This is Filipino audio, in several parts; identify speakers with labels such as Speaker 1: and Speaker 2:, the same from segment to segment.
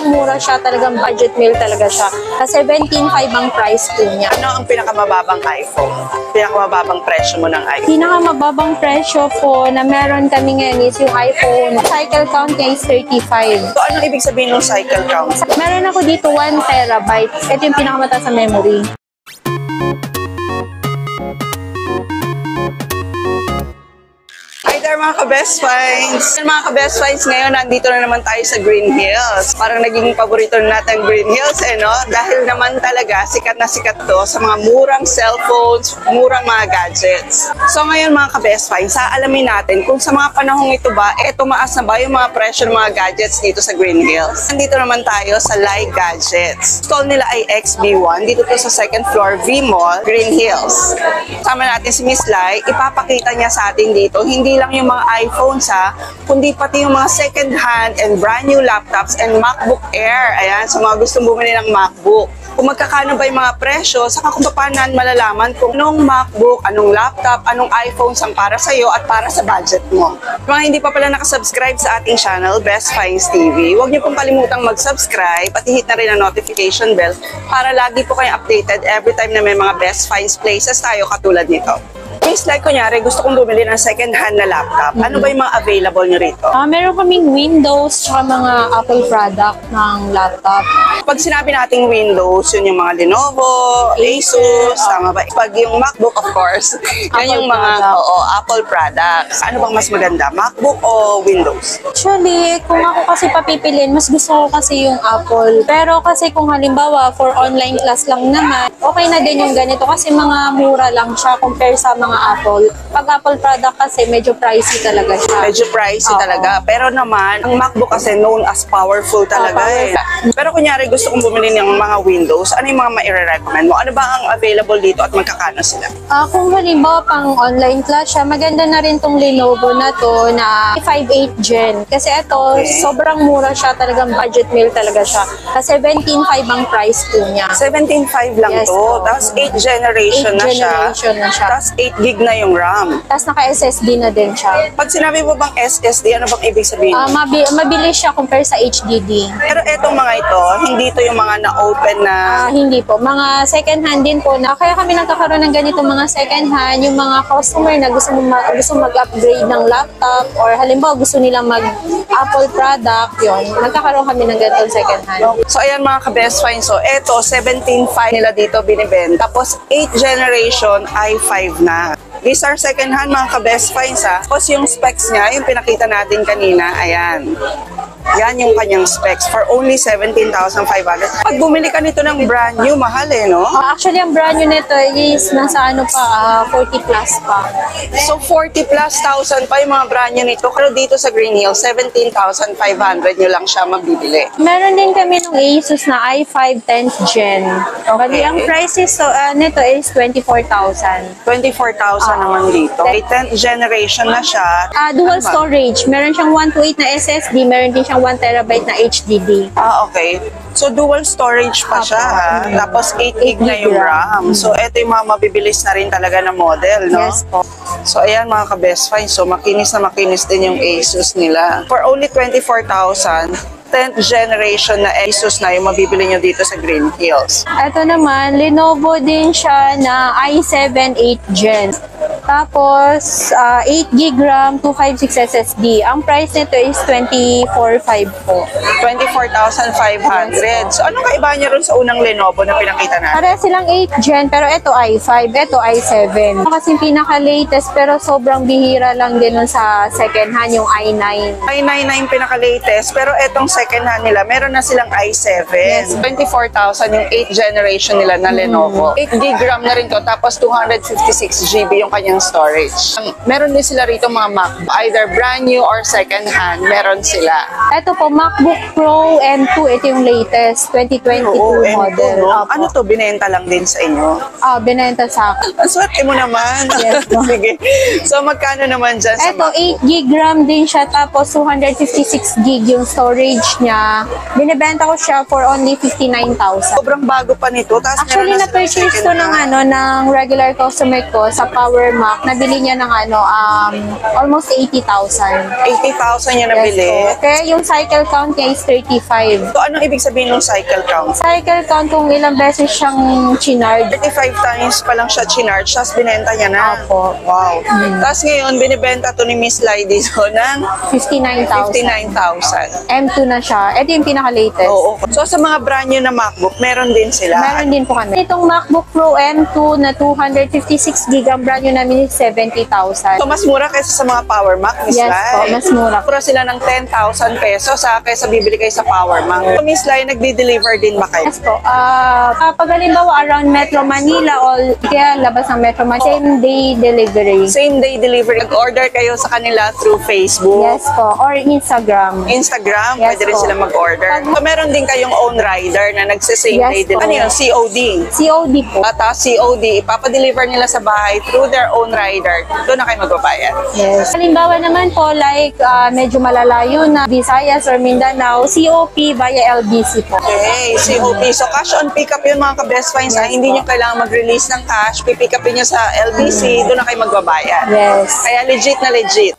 Speaker 1: sobrang mura siya, talagang budget meal talaga siya. Kasi 17.5 ang price po niya.
Speaker 2: Ano ang pinakamababang iPhone? Pinakamababang presyo mo ng iPhone?
Speaker 1: Pinakamababang presyo po na meron kami ngayon is yung iPhone. Cycle count niya is 35.
Speaker 2: So, anong ibig sabihin ng cycle count?
Speaker 1: Meron ako dito 1 terabyte. Ito yung pinakamataas sa memory.
Speaker 2: Hi there mga ka-best finds! Mga ka-best finds, ngayon nandito na naman tayo sa Green Hills. Parang naging paborito na natin Green Hills, no? Dahil naman talaga sikat na sikat to sa mga murang cellphones, murang mga gadgets. So ngayon mga ka-best finds, alamin natin kung sa mga panahong ito ba, tumaas na ba yung mga presyo ng mga gadgets dito sa Green Hills. Nandito naman tayo sa Lai Gadgets. Stall nila ay XB1, dito to sa second floor V-Mall, Green Hills. Sama natin si Miss Lai, ipapakita niya sa atin dito, hindi lang yung mga iPhones kundi pati yung mga second hand and brand new laptops and MacBook Air. Ayan, so mga gustong bumili ng MacBook. Kung magkakano ba yung mga presyo, saka kung paano malalaman kung anong MacBook, anong laptop, anong iPhones ang para sa'yo at para sa budget mo. Mga hindi pa pala nakasubscribe sa ating channel, Best Finds TV, huwag niyo pong kalimutang mag-subscribe at i-hit na rin ang notification bell para lagi po kayo updated every time na may mga Best Finds places tayo katulad nito. Case like kunyari, gusto kong bumili ng second hand na laptop. Ano ba yung mga available nyo rito?
Speaker 1: Meron kaming Windows tsaka mga Apple product ng laptop.
Speaker 2: Pag sinabi nating Windows, yun yung mga Lenovo, Asus, tama ba? Pag yung MacBook, of course, yan yung mga Apple products. Ano bang mas maganda, MacBook o Windows?
Speaker 1: Actually, kung ako kasi papipiliin, mas gusto ko kasi yung Apple. Pero kasi kung halimbawa, for online class lang naman, okay na din yung ganito kasi mga mura lang siya compare sa mga Apple. Pag Apple product kasi medyo pricey talaga siya.
Speaker 2: Medyo pricey talaga. Pero naman, ang MacBook kasi known as powerful talaga Pero kunyari gusto kong bumili ng mga Windows, ano yung mga maire-recommend mo? Ano ba ang available dito at magkakano sila?
Speaker 1: Kung halimbawa pang online class siya, maganda na rin tong Lenovo na to na 5.8 Gen. Kasi ito, sobrang mura siya, talagang budget meal talaga siya. 17.5 ang price po niya.
Speaker 2: 17.5 lang to. Tapos 8 generation na siya. Tapos 8 gig na yung RAM.
Speaker 1: Tapos naka-SSD na din siya.
Speaker 2: Pag sinabi mo bang SSD, ano bang ibig sabihin?
Speaker 1: Mabilis siya compare sa HDD.
Speaker 2: Pero etong mga ito, hindi ito yung mga na-open na...
Speaker 1: Hindi po. Mga second hand din po. Kaya kami nagkakaroon ng ganito mga second hand, yung mga customer na gusto mag-upgrade ng laptop or halimbawa gusto nilang mag-Apple product, yun. Nagkakaroon kami ng ganitong second hand.
Speaker 2: So ayan mga ka-best finds. So eto, 17.5 nila dito binibenta. Tapos 8 generation i5 na. These are second hand mga ka-best finds Tapos yung specs niya, yung pinakita natin kanina, ayan. Yan yung kanyang specs for only 17,500. Pag bumili ka nito ng brand new, mahal no?
Speaker 1: Actually, ang brand new nito is nasa 40 plus pa.
Speaker 2: So 40 plus thousand pa yung mga brand new nito. Pero dito sa Green Hills, 17,500 nyo lang siya mabibili.
Speaker 1: Meron din kami ng Asus na i5 10th Gen. Bali, ang price is, nito is 24,000.
Speaker 2: 24,000 naman dito. 10th generation na siya.
Speaker 1: Dual storage. Meron siyang 128 na SSD, meron din siyang 1 terabyte na HDD.
Speaker 2: Okay. So, dual storage pa siya, Tapos, 8 gig na yung RAM. So, ito yung mga mabibilis na rin talaga na model, no?
Speaker 1: Yes po.
Speaker 2: So, ayan mga ka-best finds. So, makinis na makinis din yung Asus nila. For only 24,000, 10th generation na Asus na yung mabibili nyo dito sa Green Hills.
Speaker 1: Ito naman, Lenovo din siya na i7 8 Gen. Tapos, 8 gig RAM, 256 SSD. Ang price nito is 24,500 po.
Speaker 2: 24,500. So, ano kaiba niya ron sa unang Lenovo na pinakita natin?
Speaker 1: Para silang 8 Gen, pero ito i5, ito i7. Kasi pinaka-latest, pero sobrang bihira lang din nun sa second hand, yung i9.
Speaker 2: i9 na yung pinaka-latest, pero etong second hand nila, meron na silang i7. Yes. 24,000 yung 8th generation nila na Lenovo. 8 gig RAM na rin to, tapos 256 GB yung kanyang storage. Meron din sila rito mga Mac, either brand new or second hand, meron sila.
Speaker 1: Ito po, MacBook Pro M2, ito yung latest, 2022 model.
Speaker 2: No? Ano to, binenta lang din sa inyo?
Speaker 1: Binenta sa akin.
Speaker 2: Ang swerte mo naman.
Speaker 1: Yes,
Speaker 2: sige. So, magkano naman dyan sa
Speaker 1: Ito, 8 gig RAM din siya, tapos 256 gig yung storage niya. Binibenta ko siya for only 59,000.
Speaker 2: Sobrang bago pa nito.
Speaker 1: Actually, na-purchase ko ng regular customer ko sa Power Mac, nabili niya ng almost 80,000.
Speaker 2: 80,000 yung nabili.
Speaker 1: Yes, po. Kaya yung cycle count niya is 35.
Speaker 2: So, anong ibig sabihin ng cycle count?
Speaker 1: Cycle count kung ilang beses siyang chinard.
Speaker 2: 35 times pa lang siya chinarge, tapos binenta niya na.
Speaker 1: Opo.
Speaker 2: Wow. Tapos ngayon, binibenta to ni Miss Lai dito ng
Speaker 1: 59,000.
Speaker 2: 59,000.
Speaker 1: M2 na siya. Ito yung pinaka-latest.
Speaker 2: Oo. So, sa mga brand new na MacBook, meron din sila.
Speaker 1: Meron din po kami. Itong MacBook Pro M2 na 256 gig, ang brand new namin is 70,000.
Speaker 2: So, mas mura kaysa sa mga Power Mac, Miss
Speaker 1: Yes
Speaker 2: Lai.
Speaker 1: po, mas mura.
Speaker 2: Mura sila ng 10,000 pesos kaysa bibili kayo sa Power Mac. So, Miss Lai, nagdi-deliver din ba kayo?
Speaker 1: Yes po. Kapag halimbawa around Metro Manila o kaya labas ng Metro Manila, same day delivery.
Speaker 2: Same day delivery. Nag-order kayo sa kanila through Facebook.
Speaker 1: Yes po. Or Instagram.
Speaker 2: Instagram,
Speaker 1: Yes
Speaker 2: pwede rin
Speaker 1: po.
Speaker 2: sila mag-order. So, meron din kayong own rider na nagsa-same
Speaker 1: Yes
Speaker 2: day
Speaker 1: po.
Speaker 2: delivery. Ano yun? COD.
Speaker 1: COD po.
Speaker 2: At COD, ipapadeliver nila sa bahay through their own rider. Doon na kayo magbabayad.
Speaker 1: Yes. Halimbawa naman po, like medyo malalayo na Visayas or Mindanao, COP via LBC po.
Speaker 2: Okay, COP. So, cash on pick-up yun mga ka-best finds.
Speaker 1: Yes
Speaker 2: Hindi
Speaker 1: po.
Speaker 2: nyo kailangan mag-release ng cash. Pipick upin nyo sa LBC. Doon na kayo magbabayad.
Speaker 1: Yes.
Speaker 2: Kaya legit na legit.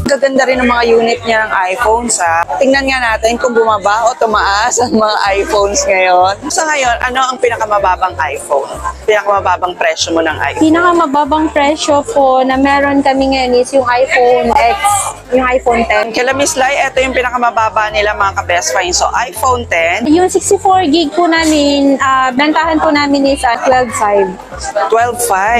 Speaker 2: Gaganda rin ng mga unit niya ng iPhones ha. Tingnan nga natin kung bumaba o tumaas ang mga iPhones ngayon. Sa ngayon, ano ang pinakamababang iPhone? Pinakamababang presyo mo ng iPhone?
Speaker 1: Pinakamababang presyo po na meron kami ngayon is yung iPhone X, yung iPhone 10.
Speaker 2: Kila Miss Lai, ito yung pinakamababa nila mga ka-best find. So, iPhone 10,
Speaker 1: Yung 64 gig po namin, bentahan po namin is 12.5.
Speaker 2: 12.5,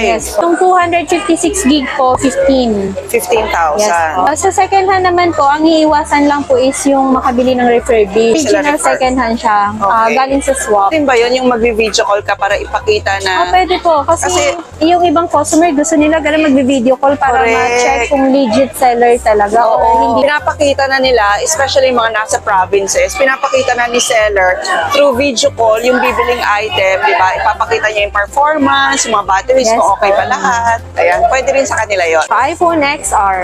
Speaker 1: Yes. Yung 256 gig po, 15.
Speaker 2: 15,000.
Speaker 1: Yes po. Sa second hand naman po, ang iiwasan lang po is yung makabili ng refurbished.
Speaker 2: Sila
Speaker 1: Original
Speaker 2: refer.
Speaker 1: second hand siya.
Speaker 2: Okay.
Speaker 1: Galing sa swap.
Speaker 2: Din ba yun yung mag-video call ka para ipakita na
Speaker 1: Pwede po. Kasi, yung ibang customer gusto nila ganun mag-video call para
Speaker 2: Correct.
Speaker 1: ma-check kung legit seller talaga or hindi.
Speaker 2: pinapakita na nila, especially yung mga nasa provinces, pinapakita na ni seller through video call yung bibiling item, di ba? Ipapakita niya yung performance, yung mga batteries,
Speaker 1: Yes,
Speaker 2: kung okay ba
Speaker 1: po.
Speaker 2: lahat. Ayan, pwede rin sa kanila yon.
Speaker 1: iPhone XR.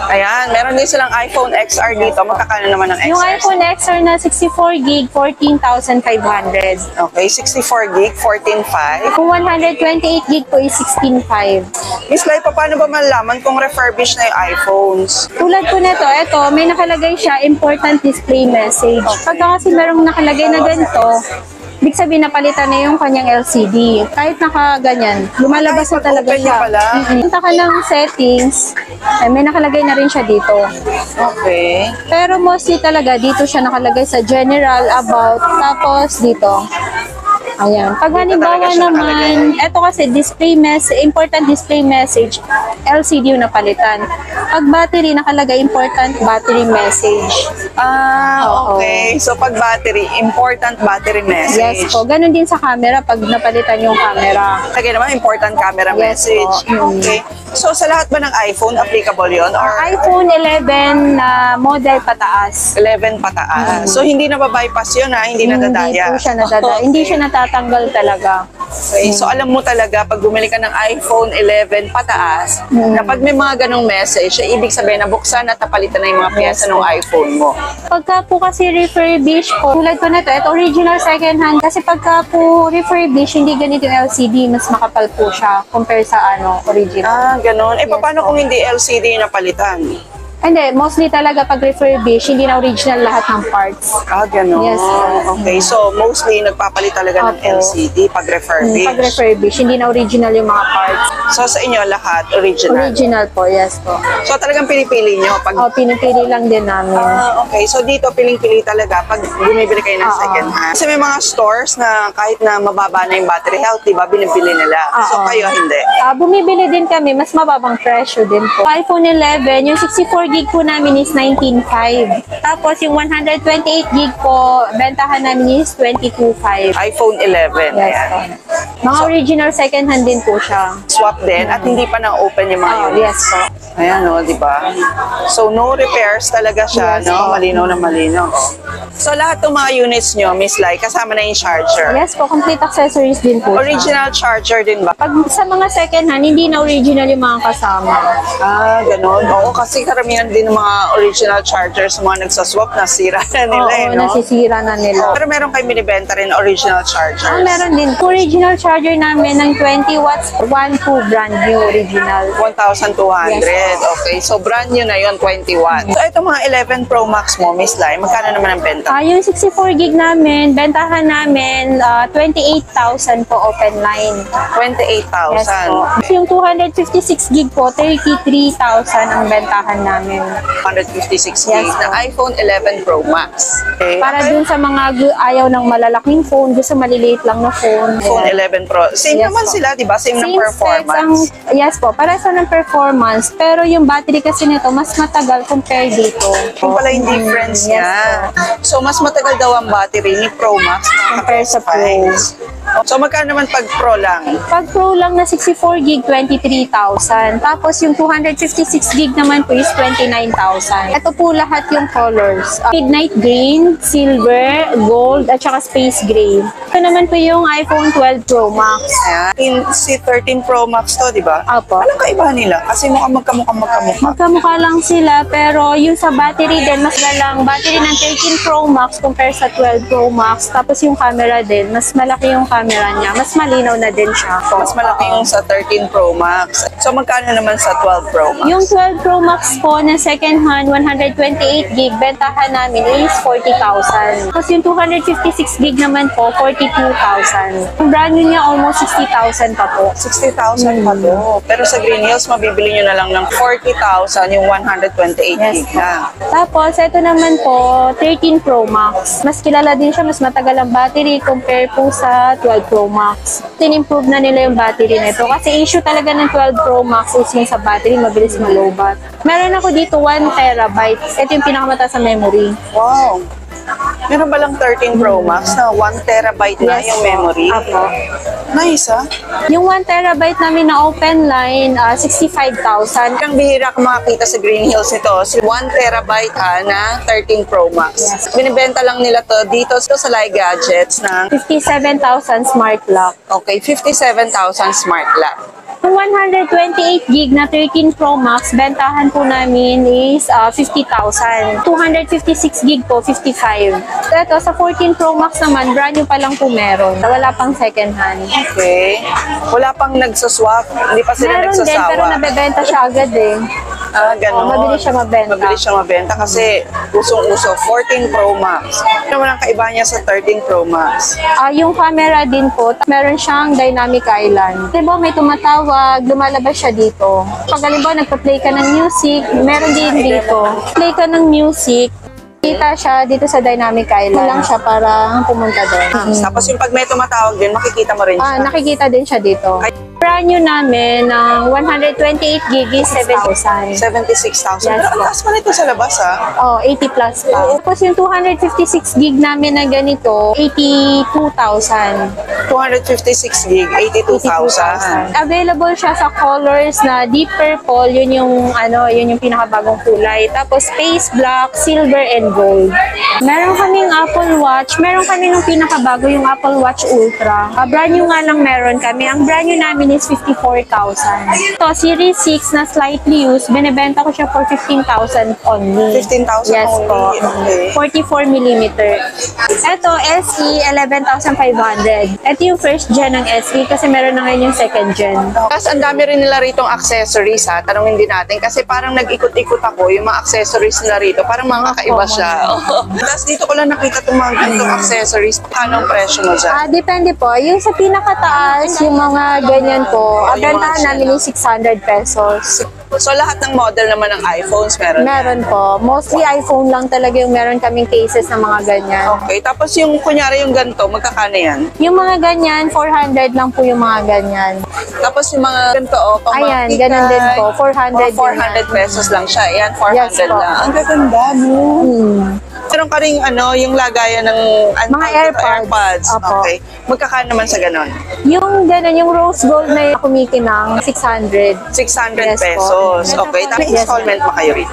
Speaker 2: Ayan, meron din silang iPhone XR dito. Magkakano naman ng XR?
Speaker 1: Yung iPhone XR na 64 gig, 14,500.
Speaker 2: Okay, 64 gig, 14.5.
Speaker 1: Kung 128 gig po is 16,500.
Speaker 2: Miss Lai, paano ba malalaman kung refurbished na yung iPhones?
Speaker 1: Tulad po nito, ito, may nakalagay siya, important display message. Pagka kasi merong nakalagay na ganito, ibig sabihin napalitan na yung kanyang LCD. Kahit nakaganyan, lumalabas na talaga
Speaker 2: Open niya
Speaker 1: siya.
Speaker 2: pala.
Speaker 1: Punta ka ng settings, may nakalagay na rin siya dito.
Speaker 2: Okay.
Speaker 1: Pero mostly talaga, dito siya nakalagay sa general, about, tapos dito. Ayan. Pag halimbawa
Speaker 2: talaga siya
Speaker 1: naman, ito kasi display message, important display message, LCD yung napalitan. Pag battery, nakalagay important battery message. Oo.
Speaker 2: Okay. So, pag battery, important battery message.
Speaker 1: Yes po. Ganon din sa camera pag napalitan yung camera.
Speaker 2: Lagay naman, important camera
Speaker 1: Yes
Speaker 2: message.
Speaker 1: po.
Speaker 2: Okay. So, sa lahat ba ng iPhone, applicable yon or
Speaker 1: iPhone 11 na model pataas.
Speaker 2: 11 pataas? So, hindi na bypass yun ha? Hindi na dadaya?
Speaker 1: Hindi po siya nadadaya. Hindi siya natatanggal talaga.
Speaker 2: Okay. So, alam mo talaga, pag bumili ka ng iPhone 11 pataas, na pag may mga ganong message, ibig sabihin na buksan at napalitan na yung mga piyesa ng iPhone mo.
Speaker 1: Pagka po kasi refurbished po, tulad po na ito original second hand. Kasi pagka po refurbished, hindi ganito yung LCD, mas makapal po siya compare sa original.
Speaker 2: Ganon.
Speaker 1: Yes
Speaker 2: Paano
Speaker 1: po.
Speaker 2: kung hindi LCD yung napalitan?
Speaker 1: Hindi, mostly talaga pag refurbished, hindi na original lahat ng parts.
Speaker 2: Ganon.
Speaker 1: Yes.
Speaker 2: Okay. So, mostly, nagpapalit talaga ng
Speaker 1: Opo.
Speaker 2: LCD pag refurbished.
Speaker 1: Pag refurbished, hindi na original yung mga parts.
Speaker 2: So, sa inyo, lahat original.
Speaker 1: Original po, yes po.
Speaker 2: So, talagang pinipili nyo pag
Speaker 1: Pinipili lang din namin.
Speaker 2: okay. So, dito, piling-pili talaga pag bumibili kayo ng
Speaker 1: Oo.
Speaker 2: second hand. Kasi may mga stores na kahit na mababa na yung battery health, diba, binibili nila. So,
Speaker 1: Oo.
Speaker 2: kayo, hindi.
Speaker 1: Bumibili din kami, mas mababang presyo din po. iPhone 11, yung 64 gig po namin is 19,500. Tapos yung 128 gig po, bentahan namin is 22,500.
Speaker 2: iPhone 11.
Speaker 1: Yes
Speaker 2: Ayan.
Speaker 1: po. Mga original second hand din po siya.
Speaker 2: Swap din at hindi pa na-open yung mga units.
Speaker 1: Yes po.
Speaker 2: Ayan, o, di ba? So, no repairs talaga siya,
Speaker 1: Yes,
Speaker 2: no?
Speaker 1: po.
Speaker 2: Malinaw na malinaw. So, lahat ng mga units nyo, Miss Lai, kasama na yung charger.
Speaker 1: Yes po, complete accessories din po siya.
Speaker 2: Original charger din ba?
Speaker 1: Pag sa mga second hand, hindi na original yung mga kasama.
Speaker 2: Ganon. Oo, kasi karamihan karamihan din ng mga original chargers, mga nagsaswap, nasira na nila
Speaker 1: Oo,
Speaker 2: no?
Speaker 1: nasisira na nila.
Speaker 2: Pero meron kayo binibenta rin original chargers.
Speaker 1: Meron din. Original charger namin ng 20 watts, 1.2 brand new original.
Speaker 2: 1,200. Okay. So, brand new na yun, 20 watts. So, ito mga 11 Pro Max mo, Miss Lai, magkano naman ang benta?
Speaker 1: Yung 64 gig namin, bentahan namin 28,000 po open line.
Speaker 2: 28,000.
Speaker 1: Yes po. Yung 256 gig po, 33,000 ang bentahan namin.
Speaker 2: 156
Speaker 1: Yes
Speaker 2: gig na
Speaker 1: po.
Speaker 2: iPhone 11 Pro Max. Okay.
Speaker 1: Para dun sa mga ayaw ng malalaking phone, gusto maliliit lang na phone.
Speaker 2: iPhone
Speaker 1: Ayan.
Speaker 2: 11 Pro. Same
Speaker 1: Yes
Speaker 2: naman
Speaker 1: po.
Speaker 2: sila, di ba? Same ng
Speaker 1: Same
Speaker 2: performance.
Speaker 1: specs yes po, para sa ng performance. Pero yung battery kasi nito, mas matagal compare dito.
Speaker 2: Yung pala yung difference
Speaker 1: Yes
Speaker 2: niya. So, mas matagal daw ang battery ni Pro Max
Speaker 1: Compare sa Pro.
Speaker 2: So, magkano naman pag Pro lang?
Speaker 1: Pag Pro lang na 64 gig, 23,000. Tapos yung 256 gig naman po is 29,000. Ito po lahat yung colors. Midnight green, silver, gold, at saka space gray. Ito naman po yung iPhone 12 Pro Max.
Speaker 2: Ayan. Si 13 Pro Max to, di ba?
Speaker 1: Apo.
Speaker 2: Anong kaibahan nila? Kasi mukhang magkamukha.
Speaker 1: Magkamukha lang sila, pero yung sa battery din, mas lalang battery ng 13 Pro Max compare sa 12 Pro Max. Tapos yung camera din, mas malaki yung camera niya. Mas malinaw na din siya.
Speaker 2: Mas malaki yung sa 13 Pro Max. So, magkano naman sa 12 Pro Max?
Speaker 1: Yung 12 Pro Max po na second hand, 128 gig, bentahan namin is 40,000. Tapos yung 256 gig naman po, 42,000. Yung brand new niya, almost 60,000 pa po.
Speaker 2: 60,000 pa to. Pero sa Green Hills, mabibili nyo na lang ng 40,000 yung 128
Speaker 1: Yes
Speaker 2: gig na.
Speaker 1: Tapos, ito naman po, 13 Pro Max. Mas kilala din siya, mas matagal ang battery compare po sa 12 Pro Max. Tin-improve na nila yung battery nito. Kasi issue talaga ng 12 Pro Max is yung sa battery, mabilis malobat. Meron ako dito 1 terabyte. Ito yung pinakamataas sa memory.
Speaker 2: Wow! Meron ba lang 13 Pro Max na 1 terabyte na yung memory?
Speaker 1: Apo.
Speaker 2: Nice, ah.
Speaker 1: Yung 1 terabyte namin na open line, 65,000.
Speaker 2: Ang bihira kang makakita sa Green Hills nito, si 1 terabyte na 13 Pro Max.
Speaker 1: Yes.
Speaker 2: Binibenta lang nila to dito sa Lai Gadgets ng
Speaker 1: 57,000 smart lock.
Speaker 2: okay, 57,000 smart lock.
Speaker 1: Yung 128 gig na 13 Pro Max, bentahan po namin is 50,000. 256 gig po, 55. Ito, sa 14 Pro Max naman, brand new pa lang po meron. Wala pang second hand.
Speaker 2: Okay. Wala pang nagsaswap. Hindi pa sila
Speaker 1: Meron din,
Speaker 2: nagsasawa.
Speaker 1: pero nabebenta siya agad eh.
Speaker 2: Ganon.
Speaker 1: Mabilis siya mabenta.
Speaker 2: Mabilis siya mabenta kasi usong-uso 14 Pro Max. Ano naman ang kaiba niya sa 13 Pro Max?
Speaker 1: Yung camera din po, meron siyang dynamic island. Diba may tumatawag, lumalabas siya dito. Pag halimbawa nagpa-play ka ng music, meron din dito. Play ka ng music, kita siya dito sa dynamic island. Lang siya para pumunta doon.
Speaker 2: Tapos yung pag may tumatawag din, makikita mo rin siya.
Speaker 1: Nakikita din siya dito. Brand new namin ng 128 gig is 7,000.
Speaker 2: 76,000.
Speaker 1: Yes,
Speaker 2: Pero ang taas pa nito sa labas, ah.
Speaker 1: 80 plus pa. Tapos yung 256 gig namin na ganito, 82,000.
Speaker 2: 256 gig, 82,000.
Speaker 1: Available siya sa colors na deep purple, yun yung pinakabagong kulay. Tapos space black, silver and gold. Meron kaming Apple Watch, meron kami nung pinakabago yung Apple Watch Ultra. Brand new nga lang meron kami. Ang brand new namin is 54,000. So, Series 6 na slightly used, binebenta ko siya for 15,000 only.
Speaker 2: 15,000
Speaker 1: yes
Speaker 2: only.
Speaker 1: po.
Speaker 2: Okay.
Speaker 1: 44mm. Ito, SE, 11,500. Ito yung first gen ng SE kasi meron na ngayon yung second gen.
Speaker 2: Tapos ang dami rin nila rito accessories, ha. Tanungin din natin kasi parang nag-ikot-ikot ako yung mga accessories nila rito. Parang mga kakaiba siya. Tapos dito ko lang nakita itong mga ganitong accessories. Paano ang presyo mo dyan?
Speaker 1: Depende po. Yung sa pinakataas, yung mga ganyan po,
Speaker 2: yung mga
Speaker 1: bentahan namin
Speaker 2: sila.
Speaker 1: yung 600 pesos.
Speaker 2: So lahat ng model naman ng iPhones meron.
Speaker 1: Meron po. Mostly iPhone lang talaga yung meron kaming cases ng mga ganyan.
Speaker 2: Okay, tapos yung kunyari yung ganito, magkakano yan?
Speaker 1: Yung mga ganyan, 400 lang po yung mga ganyan.
Speaker 2: Tapos yung mga ganito, pang mga
Speaker 1: Ayan,
Speaker 2: tikay,
Speaker 1: ganun din po. 400
Speaker 2: 400 pesos lang siya. Ayan, 400
Speaker 1: Yes po.
Speaker 2: lang. Ang gaganda, no? Meron ka ring yung lagayan ng
Speaker 1: Mga AirPods. Opo.
Speaker 2: Okay. Magkakano naman sa ganon?
Speaker 1: Yung ganun, yung rose gold na kumikinang 600.
Speaker 2: 600
Speaker 1: Yes po.
Speaker 2: pesos. Okay. Tapos
Speaker 1: Yes,
Speaker 2: installment pa kayo rin.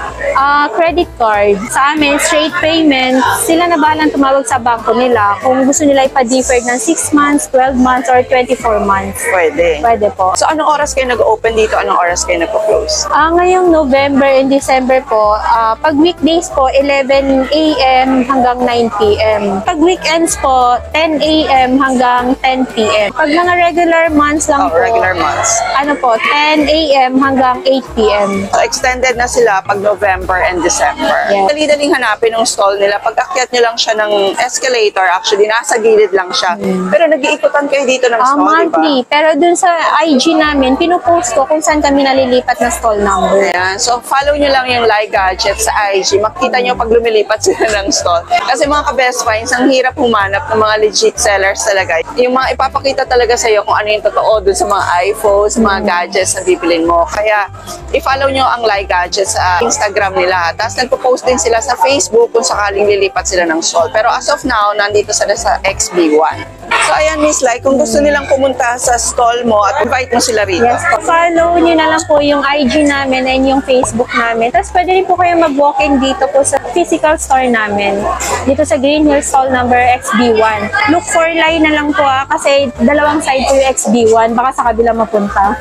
Speaker 1: Credit card. Sa amin, straight payment. Sila na balang tumawag sa bangko nila kung gusto nila ipa-defer ng 6 months, 12 months, or 24 months.
Speaker 2: Pwede.
Speaker 1: Pwede po.
Speaker 2: So, anong oras kayo nag-open dito? Anong oras kayo nag-close?
Speaker 1: Ngayong November and December po, pag weekdays po, 11 a.m. hanggang 9 p.m. Pag weekends po, 10 a.m. hanggang 10 p.m. Pag mga regular months lang po,
Speaker 2: Regular months.
Speaker 1: 10 a.m. hanggang 8 p.m.
Speaker 2: So, extended na sila pag November and December.
Speaker 1: Yes.
Speaker 2: Dali-daling hanapin yung stall nila. Pag akyat nyo lang siya ng escalator, actually, nasa gilid lang siya. Pero nag-iikutan kayo dito ng stall, di ba?
Speaker 1: Monthly. Pero dun sa IG namin, pinupost ko kung saan kami nalilipat na stall number.
Speaker 2: Ayan. So, follow nyo lang yung Like Gadgets sa IG. Makita nyo pag lumilipat sila ng stall. Kasi mga ka-best finds, ang hirap humanap ng mga legit sellers talaga. Yung mga ipapakita talaga sa'yo kung ano yung totoo dun sa mga iPhones, mga gadgets na bibilin mo. Kaya, i-follow nyo ang Like Gadgets sa Instagram nila. Tapos, nagpo-post din sila sa Facebook kung sakaling lilipat sila ng stall. Pero as of now, nandito sila sa XB1. So, ayan, Miss Lai, kung gusto nilang pumunta sa stall mo at invite mo sila rito.
Speaker 1: Yes po. Follow nyo na lang po yung IG namin and yung Facebook namin. Tapos pwede rin po kayo mag-walk-in dito po sa physical store namin. Dito sa Green Hills stall number XB1. Look for line na lang po kasi dalawang side po yung XB1. Baka sa kabila mapunta.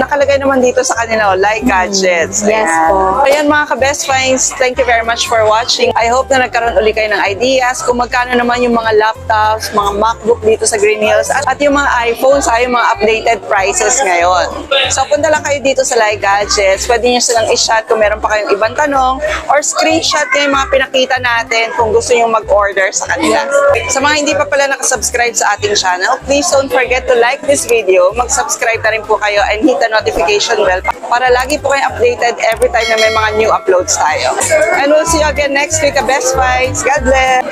Speaker 2: Nakalagay naman dito sa kanila, Like Gadgets.
Speaker 1: Yes
Speaker 2: Ayan.
Speaker 1: po.
Speaker 2: Ayan mga ka-best finds, thank you very much for watching. I hope na nagkaroon uli kayo ng ideas kung magkano naman yung mga laptops, mga MacBook dito sa Green Hills at yung mga iPhones ay yung mga updated prices ngayon. So punta lang kayo dito sa Like Gadgets. Pwede nyo silang i-shot kung meron pa kayong ibang tanong or screenshot nyo yung mga pinakita natin kung gusto nyo mag-order sa kanila. Sa mga hindi pa pala nakasubscribe sa ating channel, please don't forget to like this video, mag-subscribe na rin po kayo and hit the notification bell para lagi po kayo updated every time na may mga new uploads tayo. And we'll see you again next week, Best Finds. God bless!